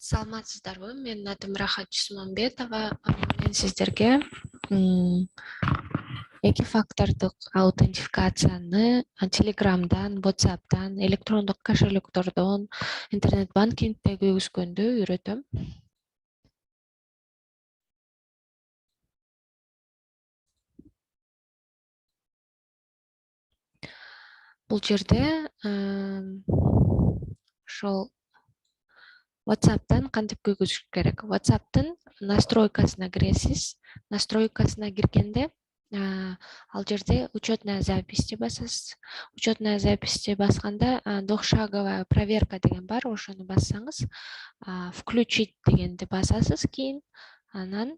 Саламатсыздарбы? Менин атым Рахат Жусмамбетова. Мен сиздерге эки фактордук аутентификацияны Телеграмдан, WhatsApp'тан, электрондук кошелектордон, интернет банкингдеги үйрөткөндү үйрөтөм. Бул жерде ошол WhatsApp'тан кантип күйгүзүш керек? WhatsApp'тын настройкасына киресиз. Настройкасына киргенде ал жерде учетная запись басасыз. Учетная запись басканда двухшаговая проверка деген бар. Ошону бассаңыз, включить дегенди басасыз. Кийин анан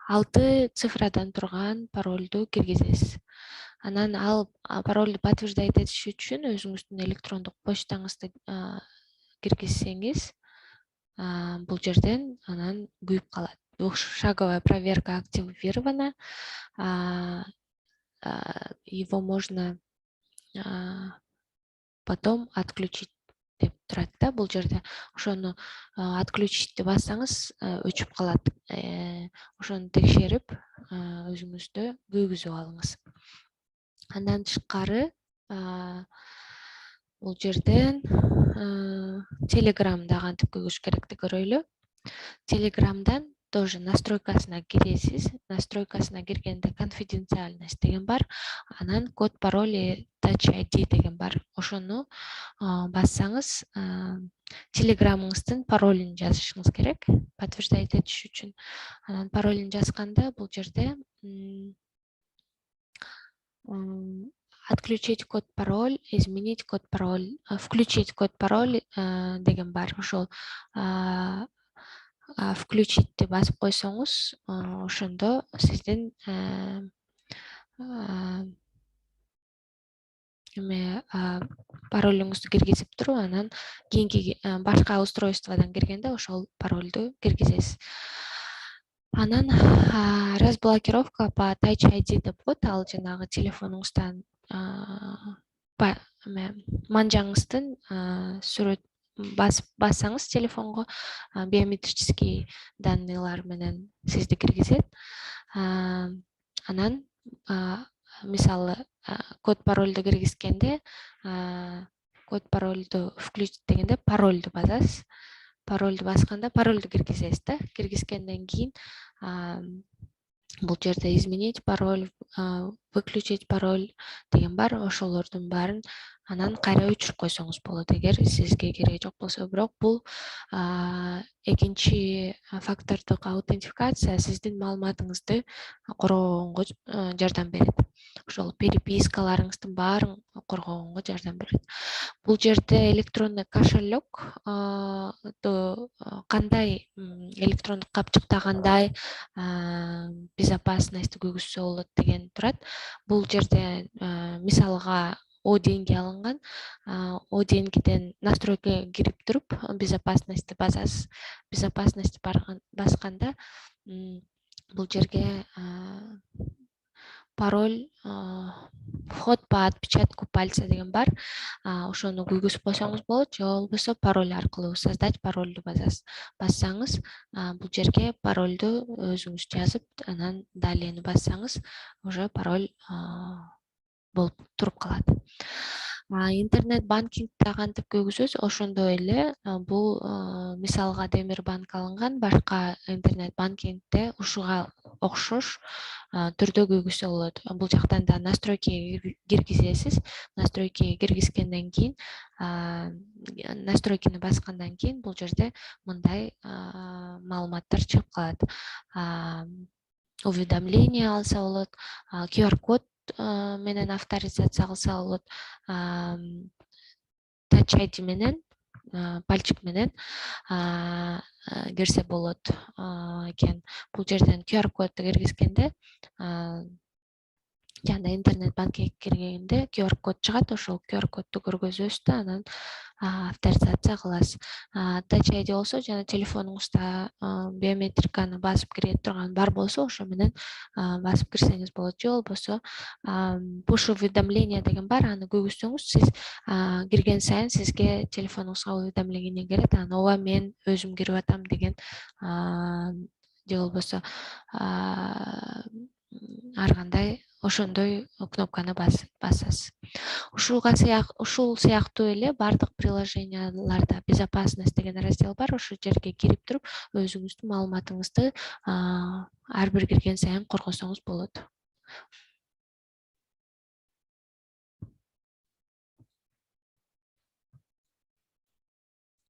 6 цифрадан турган паролду киргизесиз. Анан ал паролду подтверждать этиш үчүн өзүңүздүн электрондук почтаңызды киргизсеңиз, бул жерден анан күйүп калат. Двухшаговая проверка активирована. Его можно потом отключить деп турат да. Бул жерде ошону отключить бассаңыз өчүп калат. Ошону текшерип өзүңүздө күйгүзүп алыңыз. Андан тышкары бул жерден Телеграмда кантип күйгүзүш керекти көрөйлү. Телеграмдан тоже настройкасына киресиз. Настройкасына киргенде конфиденциальность деген бар. Анан код пароль Touch ID деген бар. Ошону бассаңыз, телеграмыңыздын паролун жазышыңыз керек, подтверждать этиш үчүн. Анан паролун жазганда бул жерде отключить код пароль, изменить код пароль, включить код пароль деген бар. Ошол включить басып койсоңуз, ошондо сиздин паролуңузду киргизип туруп, анан кийинки башка устройстводон киргенде ошол паролду киргизесиз. Анан разблокировка по Touch ID деп коет. Ал жанагы телефонуңуздан манжаңыздын сүрөт бассаңыз телефонго, биометрический данныйлар менен сизди киргизет. Анан мисалы код паролду киргизгенде, код паролду включить дегенде паролду басасыз. Паролду басканда паролду киргизесиз да. Киргизгенден кийин бул жерде изменить пароль, выключить пароль деген бар. Ошолордун баарын анан кайра өчүрүп койсоңуз болот, эгер сизге кереги жок болсо. Бирок бул экинчи фактордук аутентификация сиздин маалыматыңызды коргогонго жардам берет. Ошол перепискаларыңыздын баарын коргогонго жардам берет. Бул жерде электронный кошелек кандай электрондук капчыкта кандай безопасность күйгүзсө болот деген турат. Бул жерде мисалга О деньги алынган. О деньгиден настройка кирип туруп, безопасность басасыз. Безопасность басканда бул жерге пароль, вход по отпечатку пальца деген бар. Ошону күйгүзүп койсоңуз болот, же болбосо пароль аркылуу создать парольду бассаңыз, бул жерге парольду өзүңүз жазып, анан далее бассаңыз, уже пароль болуп туруп калат. Интернет банкингде кантип күйгүзөбүз, ошондой эле бул мисалга Демир банк алынган, башка интернет банкингде ушуга окшош түрдө күйгүзсө болот. Бул жактан да настройкага киргизесиз. Настройкага киргизгенден кийин, настройканы баскандан кийин бул жерде мындай маалыматтар чыгып калат. Уведомление алса болот, QR-код менен авторизация кылса болот, Touch ID менен, пальчик менен кирсе болот экен. Бул жерден QR-кодду киргизгенде жана интернет банкингке киргенде QR код чыгат, ошол QR кодду көргөзөбүз да анан авторизация кыласыз. Touch ID болсо жана телефонуңузда биометриканы басып кире турган бар болсо ошо менен басып кирсеңиз болот. Же болбосо push уведомление деген бар, аны көгүзсөңүз сиз кирген сайын сизге телефонуңузга уведомление келет. Анан ооба мен өзүм кирип атам деген же болбосо ар кандай ошондой кнопканы басасыз. Ушул сыяктуу эле бардык приложенияларда безопасность деген раздел бар. Ошол жерге кирип туруп өзүңүздүн маалыматыңызды ар бир кирген сайын коргосоңуз болот.